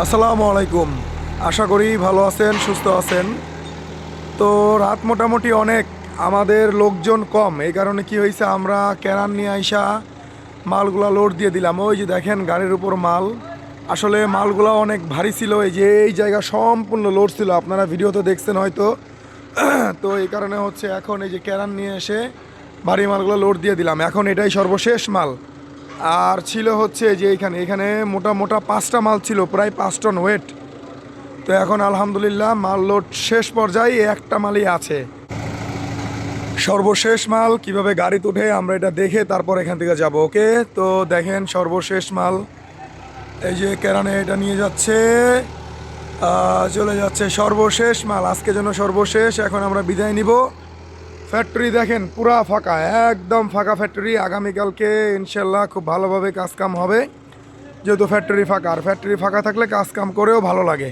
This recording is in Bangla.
আসসালামু আলাইকুম। আশা করি ভালো আছেন, সুস্থ আছেন। তো রাত মোটামুটি অনেক, আমাদের লোকজন কম, এই কারণে কি হয়েছে, আমরা ক্যারান নিয়ে আইসা মালগুলা লোড দিয়ে দিলাম। ওই যে দেখেন গাড়ির উপর মাল, আসলে মালগুলা অনেক ভারী ছিল। এই যে এই জায়গা সম্পূর্ণ লোড ছিল, আপনারা ভিডিওতে দেখছেন হয়তো। তো এই কারণে হচ্ছে এখন এই যে ক্যারান নিয়ে এসে ভারী মালগুলো লোড দিয়ে দিলাম। এখন এটাই সর্বশেষ মাল। আর ছিল হচ্ছে যে এখানে এখানে মোটা মোটা 5টা মাল ছিল, প্রায় 5 টন ওয়েট। তো এখন আলহামদুলিল্লাহ মাল লোড শেষ পর্যায়ে, একটা মালই আছে। সর্বশেষ মাল কিভাবে গাড়িতে উঠে আমরা এটা দেখে তারপর এখান থেকে যাব। ওকে, তো দেখেন সর্বশেষ মাল এই যে ক্যারানে এটা নিয়ে যাচ্ছে, চলে যাচ্ছে সর্বশেষ মাল আজকের জন্য সর্বশেষ। এখন আমরা বিদায় নিব। ফ্যাক্টরি দেখেন পুরা ফাঁকা, একদম ফাঁকা ফ্যাক্টরি। আগামীকালকে ইনশাল্লাহ খুব ভালোভাবে কাজ কাম হবে, যেহেতু ফ্যাক্টরি ফাঁকা। আর ফ্যাক্টরি ফাঁকা থাকলে কাজ কাম করেও ভালো লাগে।